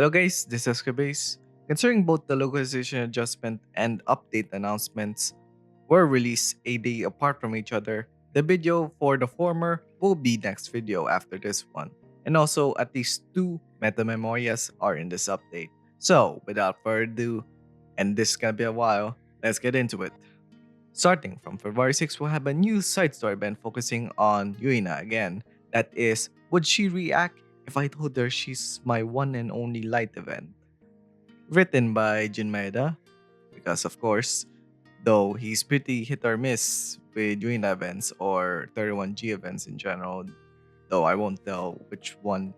Hello guys, this is Kabase. Considering both the localization adjustment and update announcements were released a day apart from each other, the video for the former will be next video after this one. And also, at least two meta memorias are in this update. So, without further ado, and this is gonna be a while, let's get into it. Starting from February 6th, we'll have a new side story event focusing on Yuina again. That is, would she react if I told her she's my one and only light event? Written by Jin Maeda, because of course, though he's pretty hit or miss with Yuina events or 31G events in general, though I won't tell which one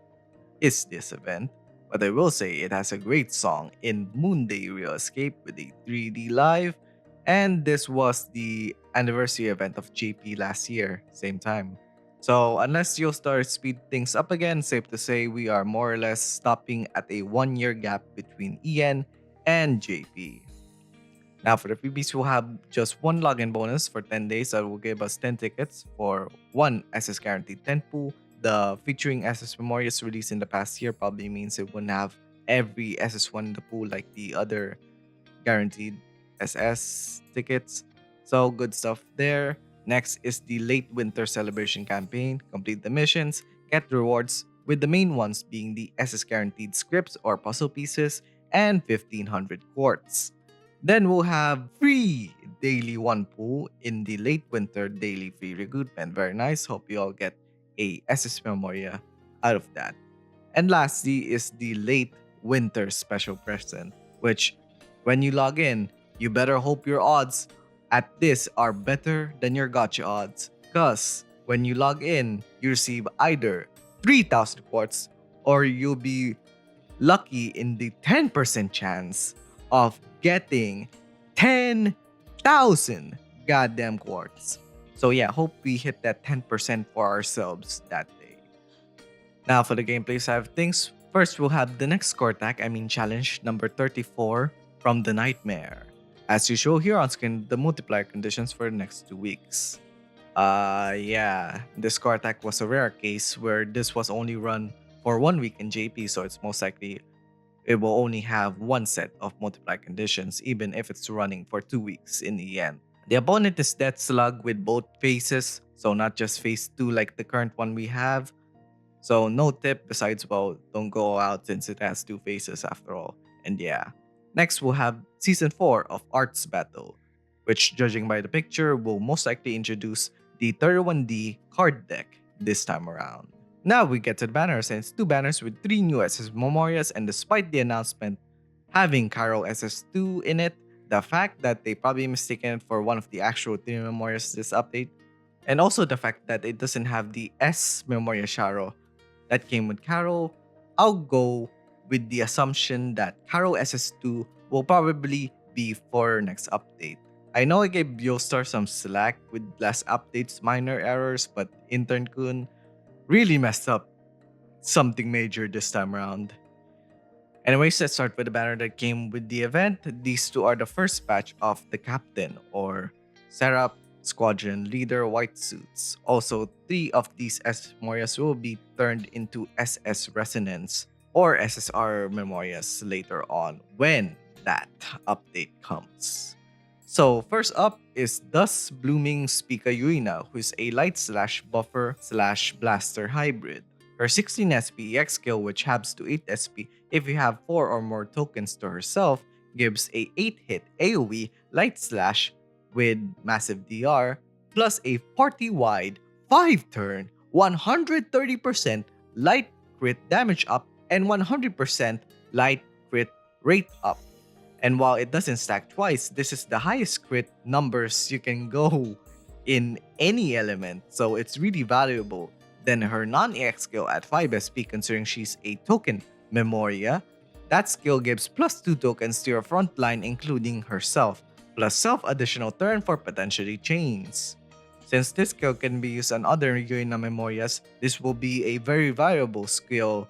is this event. But I will say it has a great song in Moonday Real Escape with a 3D live, and this was the anniversary event of JP last year, same time. So unless Yostar speed things up again, safe to say we are more or less stopping at a 1 year gap between EN and JP. Now for the freebies, we'll have just one login bonus for 10 days that will give us 10 tickets for one SS guaranteed 10 pool. The featuring SS Memorias released in the past year probably means it wouldn't have every SS1 in the pool like the other guaranteed SS tickets. So good stuff there. Next is the late winter celebration campaign. Complete the missions, get rewards, with the main ones being the SS guaranteed scripts or puzzle pieces and 1500 quartz. Then we'll have free daily one pool in the late winter daily free recruitment. Very nice. Hope you all get a SS Memoria out of that. And lastly is the late winter special present, which when you log in, you better hope your odds at this are better than your gotcha odds. Because when you log in, you receive either 3,000 quartz or you'll be lucky in the 10% chance of getting 10,000 goddamn quartz. So yeah, hope we hit that 10% for ourselves that day. Now for the gameplay side of things, first we'll have the next core attack, challenge number 34 from the Nightmare. As usual here on screen, the multiplier conditions for the next 2 weeks. Yeah, this core attack was a rare case where this was only run for 1 week in JP, so it's most likely it will only have one set of multiply conditions, even if it's running for 2 weeks in the end. The opponent is Death Slug with both phases, so not just phase 2 like the current one we have. So no tip besides, well, don't go out since it has 2 phases after all. And yeah. Next we'll have Season 4 of Arts Battle, which judging by the picture will most likely introduce the 31D card deck this time around. Now we get to the banners, and it's 2 banners with 3 new SS Memorias, and despite the announcement having Carole SS2 in it, the fact that they probably mistaken it for one of the actual 3 Memorias this update, and also the fact that it doesn't have the S Memoria Sharo that came with Carole, I'll go with the assumption that Carole SS2 will probably be for next update. I know I gave Yostar some slack with last update's minor errors, but Intern Kun really messed up something major this time around. Anyways, let's start with the banner that came with the event. These two are the first batch of the Captain or Seraph Squadron Leader white suits. Also, 3 of these SS Memorias will be turned into SS Resonance or SSR Memorias later on when that update comes. So first up is Thus Blooming Spica Yuina, who is a light slash buffer slash blaster hybrid. Her 16 SP EX skill, which halves to 8 SP if you have 4 or more tokens to herself, gives a 8-hit AoE light slash with massive DR, plus a party-wide 5-turn 130% light crit damage up and 100% light crit rate up. And while it doesn't stack twice, this is the highest crit numbers you can go in any element, so it's really valuable. Then her non-EX skill at 5 SP, considering she's a token Memoria, that skill gives plus 2 tokens to your front line including herself, plus self additional turn for potentially chains. Since this skill can be used on other Yuina Memorias, this will be a very valuable skill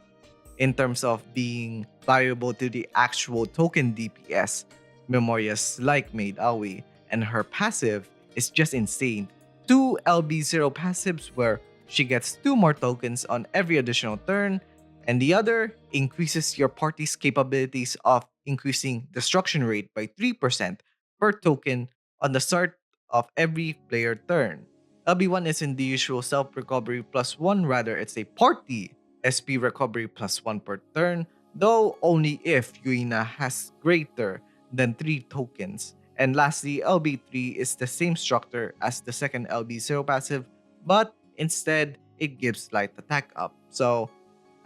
in terms of being valuable to the actual token DPS Memorias like Maid Aoi, and her passive is just insane. 2 LB0 passives where she gets 2 more tokens on every additional turn, and the other increases your party's capabilities of increasing destruction rate by 3% per token on the start of every player turn. LB1 isn't the usual self recovery plus 1, rather, it's a party SP recovery plus 1 per turn, though only if Yuina has greater than 3 tokens. And lastly, LB3 is the same structure as the second LB0 passive, but instead it gives light attack up. So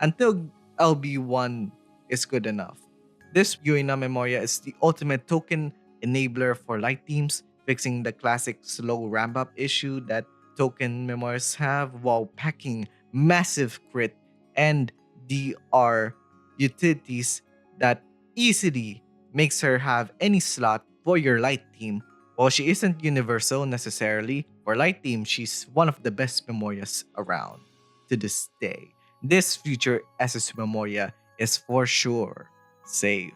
until LB1 is good enough. This Yuina Memoria is the ultimate token enabler for light teams, fixing the classic slow ramp up issue that token memoirs have while packing massive crit and DR utilities that easily makes her have any slot for your light team. While she isn't universal necessarily, for light team, she's one of the best memorias around to this day. This future SS Memoria is for sure safe.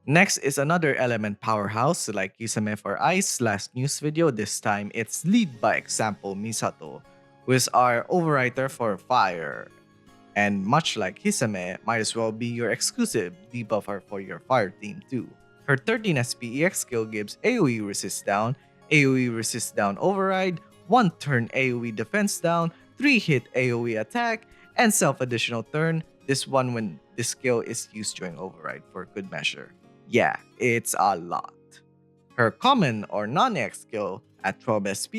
Next is another element powerhouse like Kisame for Ice last news video. This time it's lead by example Misato, who is our overwriter for fire. And much like Hisame, might as well be your exclusive debuffer for your fire team too. Her 13 SPEX skill gives AoE resist down, AoE resist down override, 1 turn AoE defense down, 3 hit AoE attack, and self additional turn, this one when this skill is used during override for good measure. Yeah, it's a lot. Her common or non-X skill at 12 SP,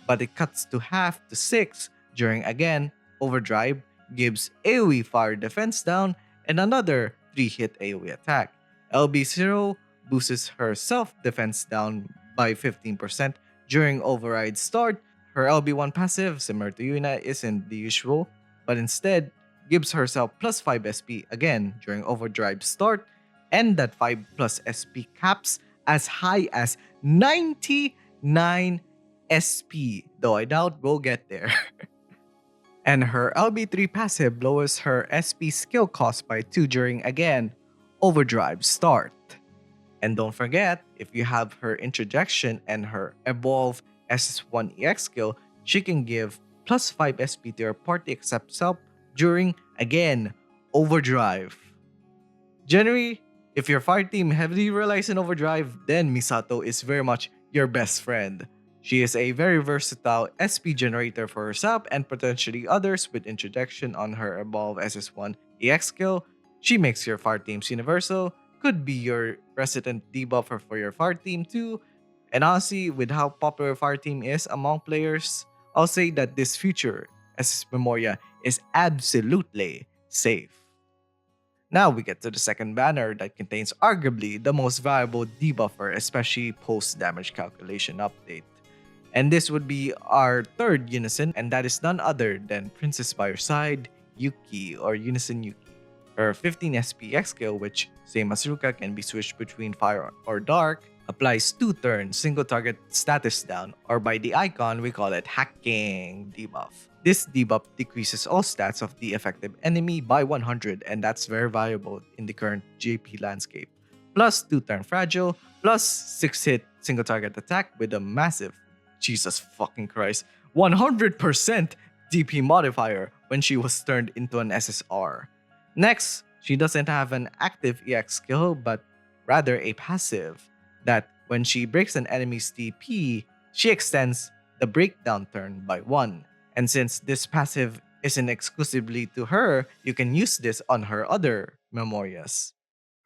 but it cuts to half to 6 during again overdrive, gives AoE fire defense down, and another 3 hit AoE attack. LB0 boosts her self defense down by 15% during override start. Her LB1 passive, similar to Yuna, isn't the usual, but instead gives herself plus 5 SP again during overdrive start, and that 5 plus SP caps as high as 99 SP, though I doubt we'll get there. And her LB3 passive lowers her SP skill cost by 2 during again overdrive start. And don't forget, if you have her interjection and her evolve SS1 EX skill, she can give plus 5 SP to your party except self during again overdrive. Generally, if your fire team heavily relies on overdrive, then Misato is very much your best friend. She is a very versatile SP generator for herself and potentially others with introduction on her Evolve SS1 EX skill. She makes your fire teams universal, could be your resident debuffer for your fire team too. And honestly, with how popular fire team is among players, I'll say that this future SS Memoria is absolutely safe. Now we get to the second banner that contains arguably the most valuable debuffer, especially post-damage calculation update. And this would be our third Unison, and that is none other than Princess by Your Side, Yuki, or Unison Yuki. Her 15 SPX skill, which same as Ruka can be switched between fire or dark, applies 2 turns, single target status down, or by the icon we call it hacking debuff. This debuff decreases all stats of the effective enemy by 100, and that's very valuable in the current JP landscape. Plus 2 turn fragile, plus 6 hit single target attack with a massive, Jesus fucking Christ, 100% DP modifier when she was turned into an SSR. Next, she doesn't have an active EX skill, but rather a passive that when she breaks an enemy's DP, she extends the breakdown turn by 1. And since this passive isn't exclusively to her, you can use this on her other Memorias.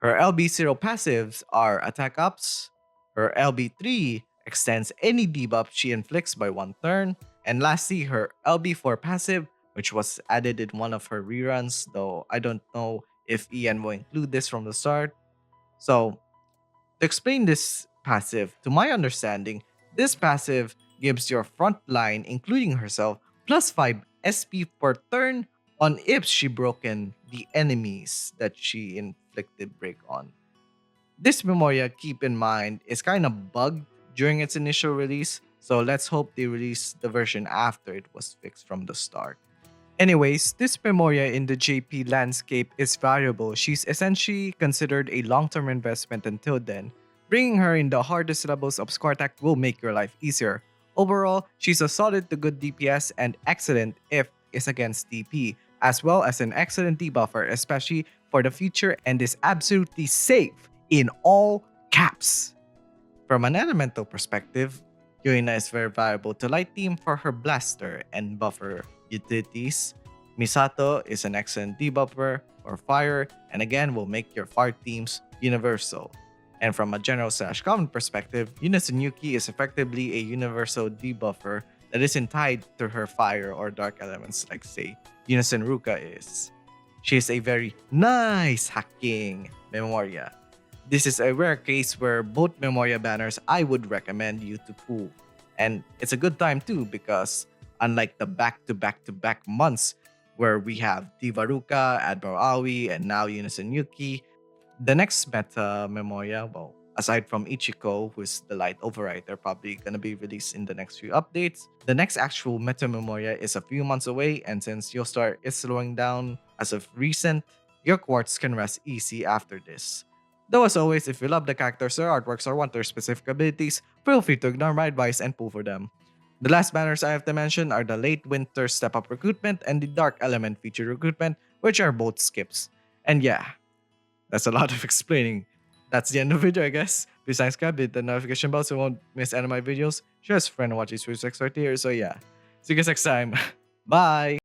Her LB0 passives are attack ups, her LB3 extends any debuff she inflicts by 1 turn, and lastly her LB4 passive, which was added in one of her reruns, though I don't know if Ian will include this from the start. So, to explain this passive, to my understanding, this passive gives your front line, including herself, plus 5 SP per turn on if she broken the enemies that she inflicted break on. This Memoria, keep in mind, is kind of bugged during its initial release, so let's hope they release the version after it was fixed from the start. Anyways, this Memoria in the JP landscape is valuable. She's essentially considered a long-term investment until then. Bringing her in the hardest levels of Spartak will make your life easier. Overall, she's a solid to good DPS and excellent if it's against DP, as well as an excellent debuffer, especially for the future, and is absolutely safe in all caps. From an elemental perspective, Yoina is very valuable to light team for her blaster and buffer utilities. Misato is an excellent debuffer for fire, and again will make your fire teams universal. And from a general / common perspective, Unison Yuki is effectively a universal debuffer that isn't tied to her fire or dark elements like say Unison Ruka is. She is a very nice hacking Memoria. This is a rare case where both Memoria banners I would recommend you to pull. And it's a good time too because unlike the back-to-back-to-back months where we have Divaruka, Admiral Aoi, and now Unison Yuki, the next meta Memoria, well, aside from Ichiko, who's the light overwriter, probably gonna be released in the next few updates, the next actual meta Memoria is a few months away, and since Yostar is slowing down as of recent, your quartz can rest easy after this. Though as always, if you love the characters or artworks or want their specific abilities, feel free to ignore my advice and pull for them. The last banners I have to mention are the late winter step up recruitment and the dark element feature recruitment, which are both skips. And yeah, that's a lot of explaining. That's the end of the video, I guess. Please subscribe, hit the notification bell so you won't miss any of my videos. Share with a friend and watch these videos here. So yeah, see you guys next time. Bye!